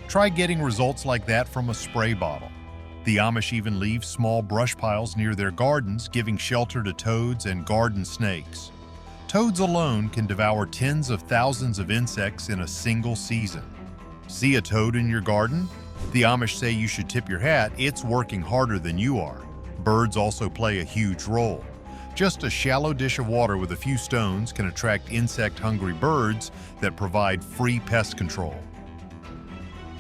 Try getting results like that from a spray bottle. The Amish even leave small brush piles near their gardens, giving shelter to toads and garden snakes. Toads alone can devour tens of thousands of insects in a single season. See a toad in your garden? The Amish say you should tip your hat. It's working harder than you are. Birds also play a huge role. Just a shallow dish of water with a few stones can attract insect-hungry birds that provide free pest control.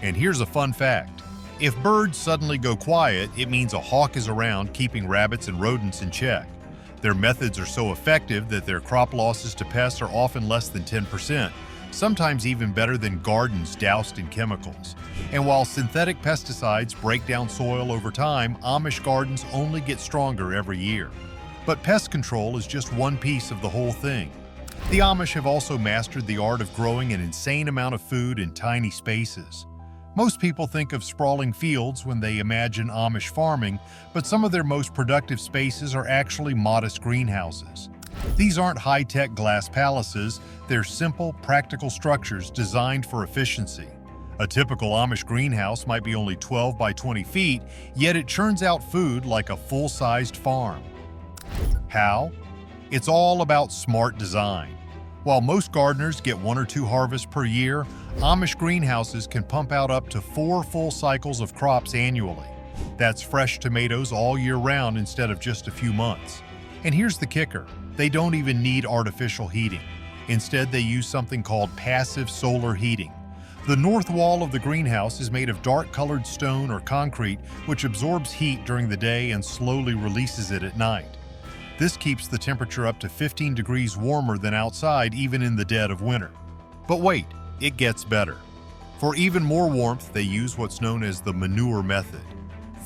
And here's a fun fact. If birds suddenly go quiet, it means a hawk is around keeping rabbits and rodents in check. Their methods are so effective that their crop losses to pests are often less than 10%, sometimes even better than gardens doused in chemicals. And while synthetic pesticides break down soil over time, Amish gardens only get stronger every year. But pest control is just one piece of the whole thing. The Amish have also mastered the art of growing an insane amount of food in tiny spaces. Most people think of sprawling fields when they imagine Amish farming, but some of their most productive spaces are actually modest greenhouses. These aren't high-tech glass palaces, they're simple, practical structures designed for efficiency. A typical Amish greenhouse might be only 12 by 20 feet, yet it churns out food like a full-sized farm. How? It's all about smart design. While most gardeners get 1 or 2 harvests per year, Amish greenhouses can pump out up to 4 full cycles of crops annually. That's fresh tomatoes all year round instead of just a few months. And here's the kicker: they don't even need artificial heating. Instead, they use something called passive solar heating. The north wall of the greenhouse is made of dark-colored stone or concrete, which absorbs heat during the day and slowly releases it at night. This keeps the temperature up to 15 degrees warmer than outside, even in the dead of winter. But wait, it gets better. For even more warmth, they use what's known as the manure method.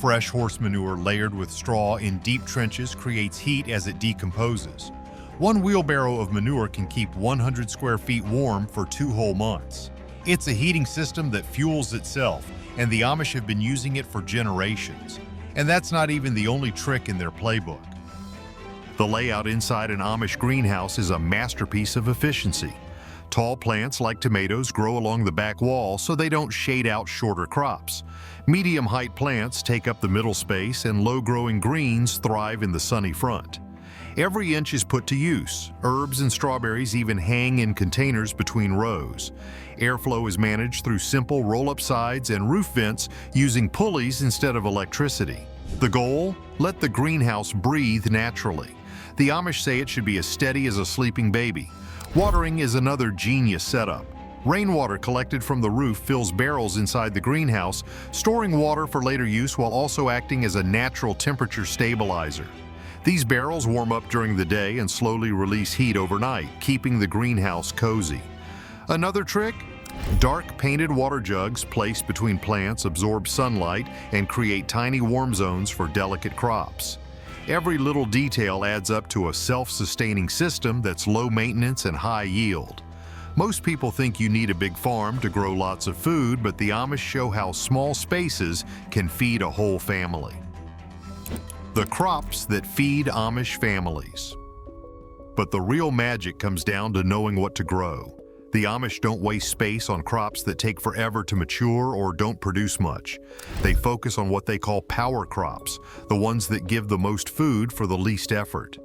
Fresh horse manure layered with straw in deep trenches creates heat as it decomposes. One wheelbarrow of manure can keep 100 square feet warm for 2 whole months. It's a heating system that fuels itself, and the Amish have been using it for generations. And that's not even the only trick in their playbook. The layout inside an Amish greenhouse is a masterpiece of efficiency. Tall plants like tomatoes grow along the back wall so they don't shade out shorter crops. Medium-height plants take up the middle space, and low-growing greens thrive in the sunny front. Every inch is put to use. Herbs and strawberries even hang in containers between rows. Airflow is managed through simple roll-up sides and roof vents using pulleys instead of electricity. The goal? Let the greenhouse breathe naturally. The Amish say it should be as steady as a sleeping baby. Watering is another genius setup. Rainwater collected from the roof fills barrels inside the greenhouse, storing water for later use while also acting as a natural temperature stabilizer. These barrels warm up during the day and slowly release heat overnight, keeping the greenhouse cozy. Another trick? Dark painted water jugs placed between plants absorb sunlight and create tiny warm zones for delicate crops. Every little detail adds up to a self-sustaining system that's low maintenance and high yield. Most people think you need a big farm to grow lots of food, but the Amish show how small spaces can feed a whole family. The crops that feed Amish families. But the real magic comes down to knowing what to grow. The Amish don't waste space on crops that take forever to mature or don't produce much. They focus on what they call power crops, the ones that give the most food for the least effort.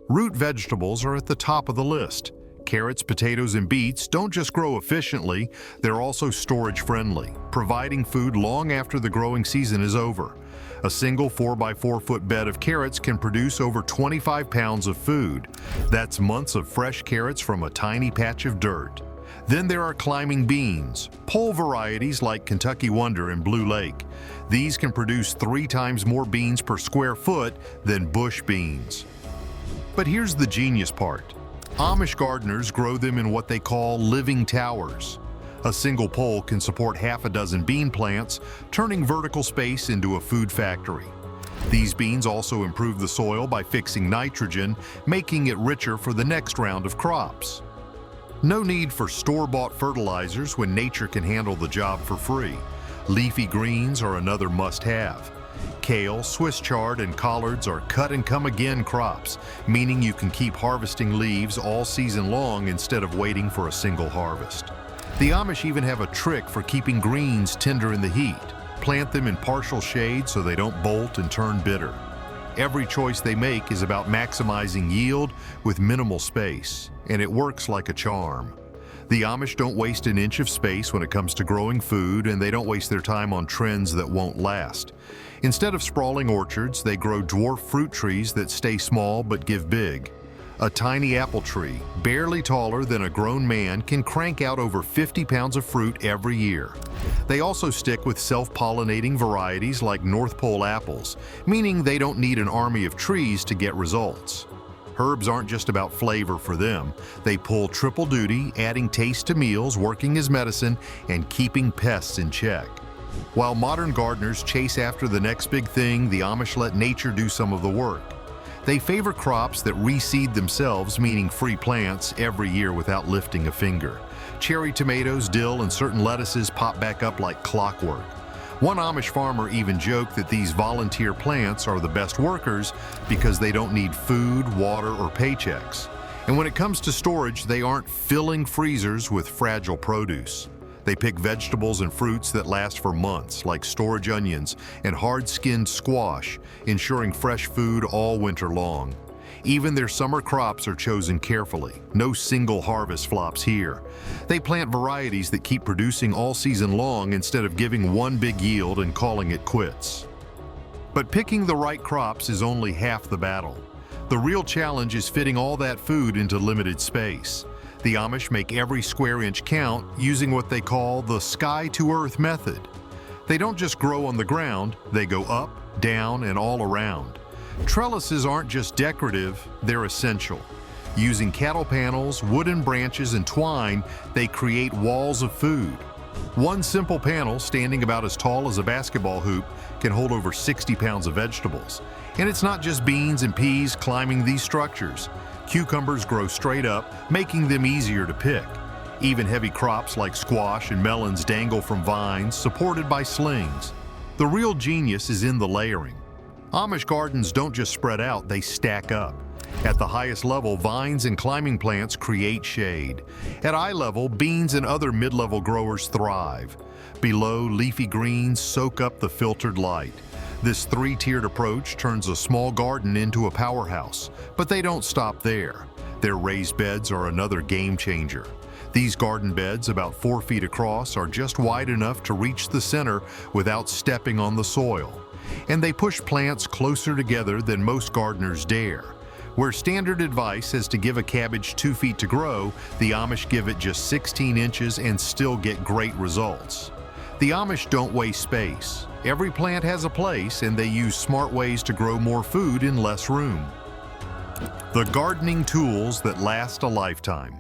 Root vegetables are at the top of the list. Carrots, potatoes, and beets don't just grow efficiently, they're also storage-friendly, providing food long after the growing season is over. A single 4x4-foot bed of carrots can produce over 25 pounds of food. That's months of fresh carrots from a tiny patch of dirt. Then there are climbing beans, pole varieties like Kentucky Wonder and Blue Lake. These can produce 3 times more beans per square foot than bush beans. But here's the genius part. Amish gardeners grow them in what they call living towers. A single pole can support half a dozen bean plants, turning vertical space into a food factory. These beans also improve the soil by fixing nitrogen, making it richer for the next round of crops. No need for store-bought fertilizers when nature can handle the job for free. Leafy greens are another must-have. Kale, Swiss chard, and collards are cut-and-come-again crops, meaning you can keep harvesting leaves all season long instead of waiting for a single harvest. The Amish even have a trick for keeping greens tender in the heat. Plant them in partial shade so they don't bolt and turn bitter. Every choice they make is about maximizing yield with minimal space, and it works like a charm. The Amish don't waste an inch of space when it comes to growing food, and they don't waste their time on trends that won't last. Instead of sprawling orchards, they grow dwarf fruit trees that stay small but give big. A tiny apple tree, barely taller than a grown man, can crank out over 50 pounds of fruit every year. They also stick with self-pollinating varieties like North Pole apples, meaning they don't need an army of trees to get results. Herbs aren't just about flavor for them. They pull triple duty, adding taste to meals, working as medicine, and keeping pests in check. While modern gardeners chase after the next big thing, the Amish let nature do some of the work. They favor crops that reseed themselves, meaning free plants, every year without lifting a finger. Cherry tomatoes, dill, and certain lettuces pop back up like clockwork. One Amish farmer even joked that these volunteer plants are the best workers because they don't need food, water, or paychecks. And when it comes to storage, they aren't filling freezers with fragile produce. They pick vegetables and fruits that last for months, like storage onions and hard-skinned squash, ensuring fresh food all winter long. Even their summer crops are chosen carefully. No single harvest flops here. They plant varieties that keep producing all season long instead of giving one big yield and calling it quits. But picking the right crops is only half the battle. The real challenge is fitting all that food into limited space. The Amish make every square inch count using what they call the sky-to-earth method. They don't just grow on the ground, they go up, down, and all around. Trellises aren't just decorative, they're essential. Using cattle panels, wooden branches, and twine, they create walls of food. One simple panel, standing about as tall as a basketball hoop, can hold over 60 pounds of vegetables. And it's not just beans and peas climbing these structures. Cucumbers grow straight up, making them easier to pick. Even heavy crops like squash and melons dangle from vines, supported by slings. The real genius is in the layering. Amish gardens don't just spread out, they stack up. At the highest level, vines and climbing plants create shade. At eye level, beans and other mid-level growers thrive. Below, leafy greens soak up the filtered light. This three-tiered approach turns a small garden into a powerhouse, but they don't stop there. Their raised beds are another game changer. These garden beds, about 4 feet across, are just wide enough to reach the center without stepping on the soil. And they push plants closer together than most gardeners dare. Where standard advice is to give a cabbage 2 feet to grow, the Amish give it just 16 inches and still get great results. The Amish don't waste space. Every plant has a place, and they use smart ways to grow more food in less room. The gardening tools that last a lifetime.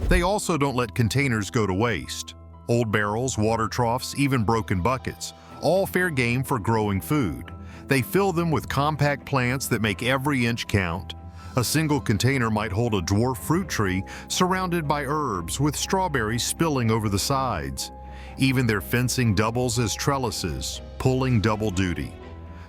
They also don't let containers go to waste. Old barrels, water troughs, even broken buckets, all fair game for growing food. They fill them with compact plants that make every inch count. A single container might hold a dwarf fruit tree surrounded by herbs with strawberries spilling over the sides. Even their fencing doubles as trellises, pulling double duty.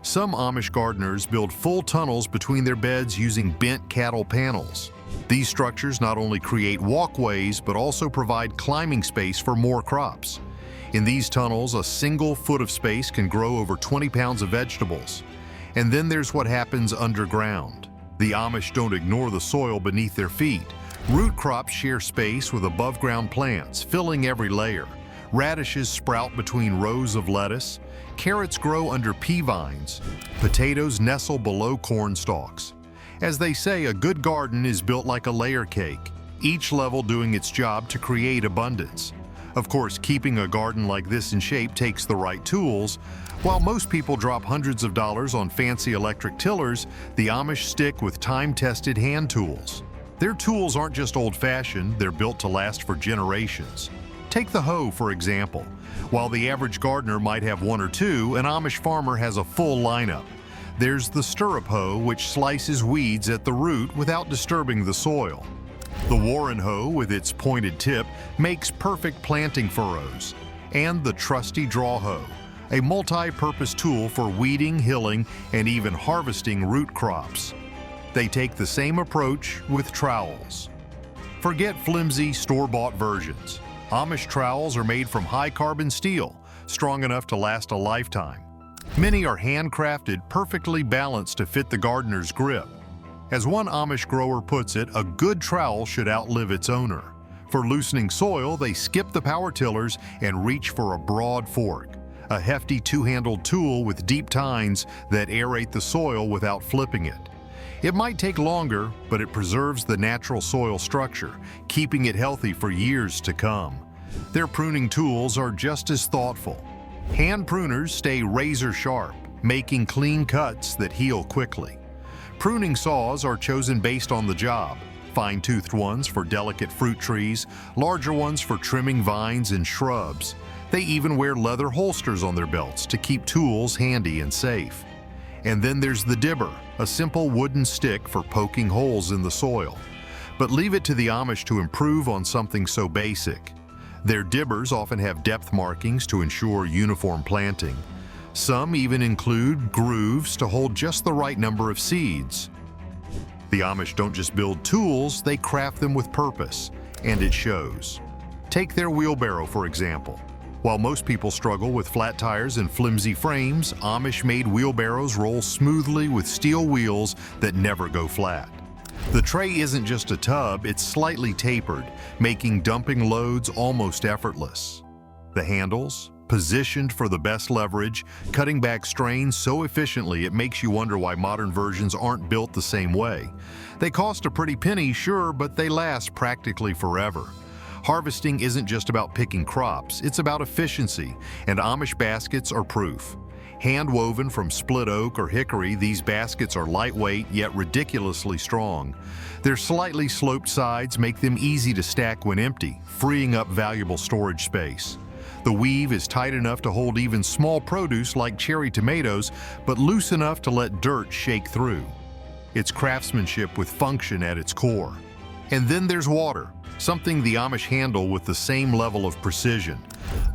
Some Amish gardeners build full tunnels between their beds using bent cattle panels. These structures not only create walkways but also provide climbing space for more crops. In these tunnels, a single foot of space can grow over 20 pounds of vegetables. And then there's what happens underground. The Amish don't ignore the soil beneath their feet. Root crops share space with above-ground plants, filling every layer. Radishes sprout between rows of lettuce. Carrots grow under pea vines. Potatoes nestle below corn stalks. As they say, a good garden is built like a layer cake, each level doing its job to create abundance. Of course, keeping a garden like this in shape takes the right tools. While most people drop hundreds of dollars on fancy electric tillers, the Amish stick with time-tested hand tools. Their tools aren't just old-fashioned, they're built to last for generations. Take the hoe, for example. While the average gardener might have one or two, an Amish farmer has a full lineup. There's the stirrup hoe, which slices weeds at the root without disturbing the soil. The Warren hoe, with its pointed tip, makes perfect planting furrows. And the trusty draw hoe, a multi-purpose tool for weeding, hilling, and even harvesting root crops. They take the same approach with trowels. Forget flimsy, store-bought versions. Amish trowels are made from high-carbon steel, strong enough to last a lifetime. Many are handcrafted, perfectly balanced to fit the gardener's grip. As one Amish grower puts it, a good trowel should outlive its owner. For loosening soil, they skip the power tillers and reach for a broad fork, a hefty two-handled tool with deep tines that aerate the soil without flipping it. It might take longer, but it preserves the natural soil structure, keeping it healthy for years to come. Their pruning tools are just as thoughtful. Hand pruners stay razor sharp, making clean cuts that heal quickly. Pruning saws are chosen based on the job. Fine-toothed ones for delicate fruit trees, larger ones for trimming vines and shrubs. They even wear leather holsters on their belts to keep tools handy and safe. And then there's the dibber, a simple wooden stick for poking holes in the soil. But leave it to the Amish to improve on something so basic. Their dibbers often have depth markings to ensure uniform planting. Some even include grooves to hold just the right number of seeds. The Amish don't just build tools, they craft them with purpose, and it shows. Take their wheelbarrow, for example. While most people struggle with flat tires and flimsy frames, Amish-made wheelbarrows roll smoothly with steel wheels that never go flat. The tray isn't just a tub, it's slightly tapered, making dumping loads almost effortless. The handles, positioned for the best leverage, cutting back strain so efficiently it makes you wonder why modern versions aren't built the same way. They cost a pretty penny, sure, but they last practically forever. Harvesting isn't just about picking crops, it's about efficiency, and Amish baskets are proof. Hand-woven from split oak or hickory, these baskets are lightweight yet ridiculously strong. Their slightly sloped sides make them easy to stack when empty, freeing up valuable storage space. The weave is tight enough to hold even small produce like cherry tomatoes, but loose enough to let dirt shake through. It's craftsmanship with function at its core. And then there's water, something the Amish handle with the same level of precision.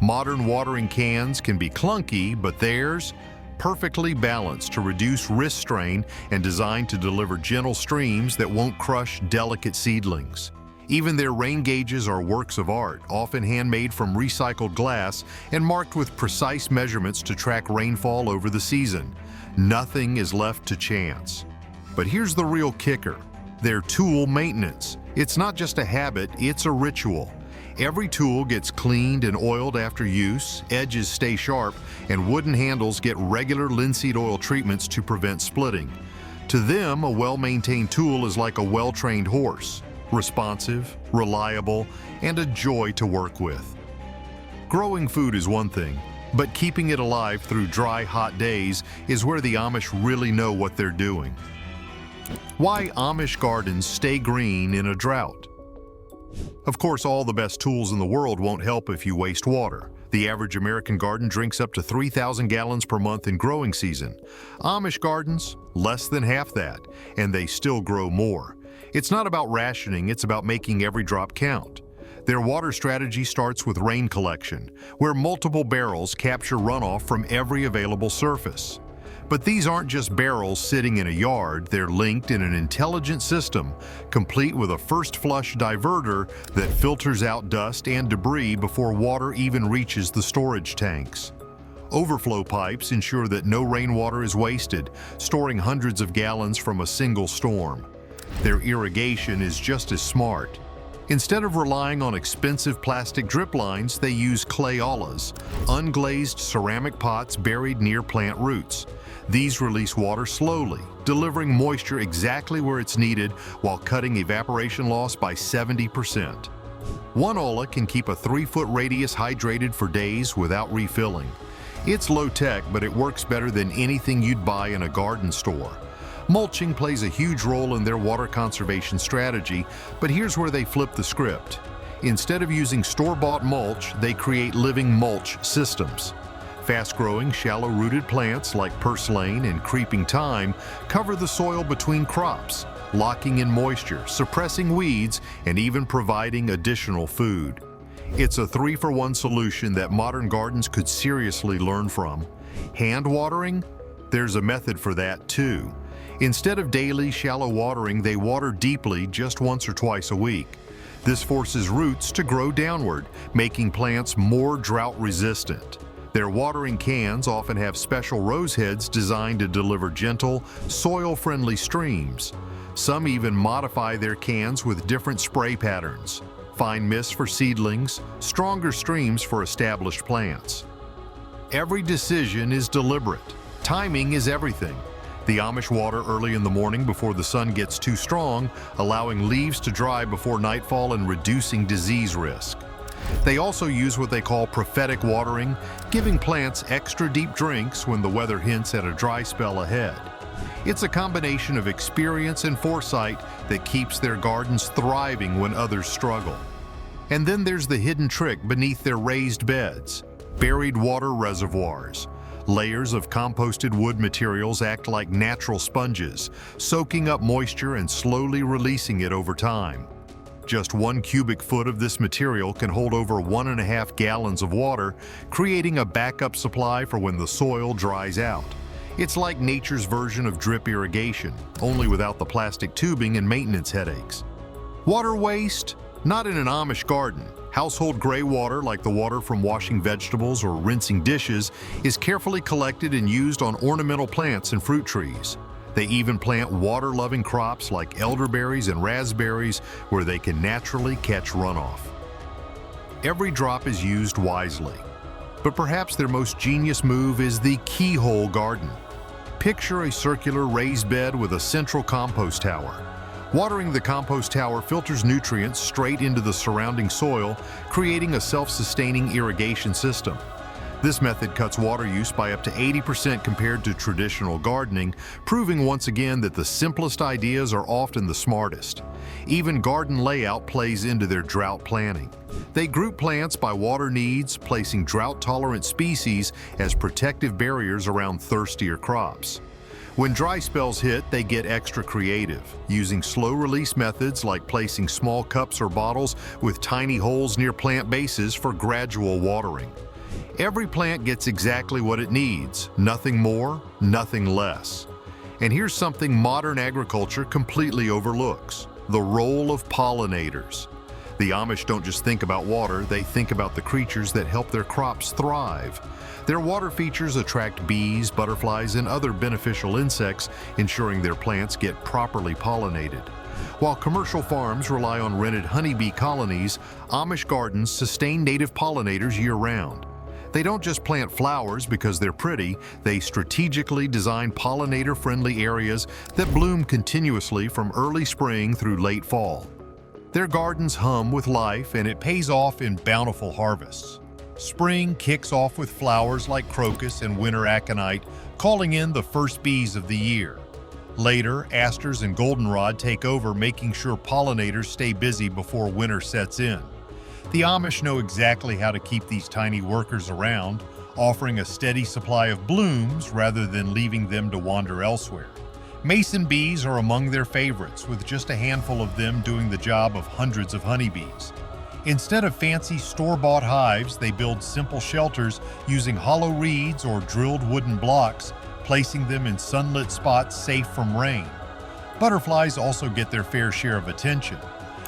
Modern watering cans can be clunky, but theirs, perfectly balanced to reduce wrist strain and designed to deliver gentle streams that won't crush delicate seedlings. Even their rain gauges are works of art, often handmade from recycled glass and marked with precise measurements to track rainfall over the season. Nothing is left to chance. But here's the real kicker: their tool maintenance. It's not just a habit, it's a ritual. Every tool gets cleaned and oiled after use, edges stay sharp, and wooden handles get regular linseed oil treatments to prevent splitting. To them, a well-maintained tool is like a well-trained horse, responsive, reliable, and a joy to work with. Growing food is one thing, but keeping it alive through dry, hot days is where the Amish really know what they're doing. Why Amish gardens stay green in a drought. Of course, all the best tools in the world won't help if you waste water. The average American garden drinks up to 3,000 gallons per month in growing season. Amish gardens, less than half that, and they still grow more. It's not about rationing, it's about making every drop count. Their water strategy starts with rain collection, where multiple barrels capture runoff from every available surface. But these aren't just barrels sitting in a yard, they're linked in an intelligent system, complete with a first flush diverter that filters out dust and debris before water even reaches the storage tanks. Overflow pipes ensure that no rainwater is wasted, storing hundreds of gallons from a single storm. Their irrigation is just as smart. Instead of relying on expensive plastic drip lines, they use clay-olas, unglazed ceramic pots buried near plant roots. These release water slowly, delivering moisture exactly where it's needed while cutting evaporation loss by 70%. One ola can keep a 3-foot radius hydrated for days without refilling. It's low-tech, but it works better than anything you'd buy in a garden store. Mulching plays a huge role in their water conservation strategy, but here's where they flip the script. Instead of using store-bought mulch, they create living mulch systems. Fast-growing, shallow-rooted plants like purslane and creeping thyme cover the soil between crops, locking in moisture, suppressing weeds, and even providing additional food. It's a 3-for-1 solution that modern gardens could seriously learn from. Hand watering? There's a method for that too. Instead of daily, shallow watering, they water deeply just once or twice a week. This forces roots to grow downward, making plants more drought-resistant. Their watering cans often have special rose heads designed to deliver gentle, soil-friendly streams. Some even modify their cans with different spray patterns. Fine mist for seedlings, stronger streams for established plants. Every decision is deliberate. Timing is everything. The Amish water early in the morning before the sun gets too strong, allowing leaves to dry before nightfall and reducing disease risk. They also use what they call prophetic watering, giving plants extra deep drinks when the weather hints at a dry spell ahead. It's a combination of experience and foresight that keeps their gardens thriving when others struggle. And then there's the hidden trick beneath their raised beds: buried water reservoirs. Layers of composted wood materials act like natural sponges, soaking up moisture and slowly releasing it over time. Just 1 cubic foot of this material can hold over 1.5 gallons of water, creating a backup supply for when the soil dries out. It's like nature's version of drip irrigation, only without the plastic tubing and maintenance headaches. Water waste? Not in an Amish garden. Household gray water, like the water from washing vegetables or rinsing dishes, is carefully collected and used on ornamental plants and fruit trees. They even plant water-loving crops like elderberries and raspberries where they can naturally catch runoff. Every drop is used wisely. But perhaps their most genius move is the keyhole garden. Picture a circular raised bed with a central compost tower. Watering the compost tower filters nutrients straight into the surrounding soil, creating a self-sustaining irrigation system. This method cuts water use by up to 80% compared to traditional gardening, proving once again that the simplest ideas are often the smartest. Even garden layout plays into their drought planning. They group plants by water needs, placing drought-tolerant species as protective barriers around thirstier crops. When dry spells hit, they get extra creative, using slow-release methods like placing small cups or bottles with tiny holes near plant bases for gradual watering. Every plant gets exactly what it needs, nothing more, nothing less. And here's something modern agriculture completely overlooks: the role of pollinators. The Amish don't just think about water, they think about the creatures that help their crops thrive. Their water features attract bees, butterflies, and other beneficial insects, ensuring their plants get properly pollinated. While commercial farms rely on rented honeybee colonies, Amish gardens sustain native pollinators year-round. They don't just plant flowers because they're pretty, they strategically design pollinator-friendly areas that bloom continuously from early spring through late fall. Their gardens hum with life, and it pays off in bountiful harvests. Spring kicks off with flowers like crocus and winter aconite, calling in the first bees of the year. Later, asters and goldenrod take over, making sure pollinators stay busy before winter sets in. The Amish know exactly how to keep these tiny workers around, offering a steady supply of blooms rather than leaving them to wander elsewhere. Mason bees are among their favorites, with just a handful of them doing the job of hundreds of honeybees. Instead of fancy store-bought hives, they build simple shelters using hollow reeds or drilled wooden blocks, placing them in sunlit spots safe from rain. Butterflies also get their fair share of attention.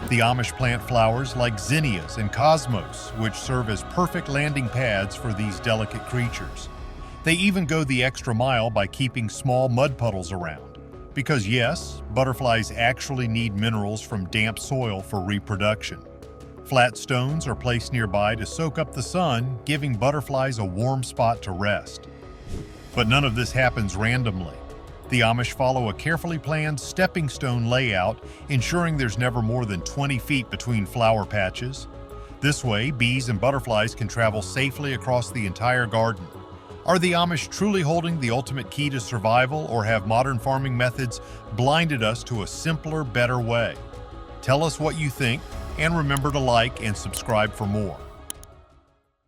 The Amish plant flowers like zinnias and cosmos, which serve as perfect landing pads for these delicate creatures. They even go the extra mile by keeping small mud puddles around. Because yes, butterflies actually need minerals from damp soil for reproduction. Flat stones are placed nearby to soak up the sun, giving butterflies a warm spot to rest. But none of this happens randomly. The Amish follow a carefully planned stepping stone layout, ensuring there's never more than 20 feet between flower patches. This way, bees and butterflies can travel safely across the entire garden. Are the Amish truly holding the ultimate key to survival, or have modern farming methods blinded us to a simpler, better way? Tell us what you think, and remember to like and subscribe for more.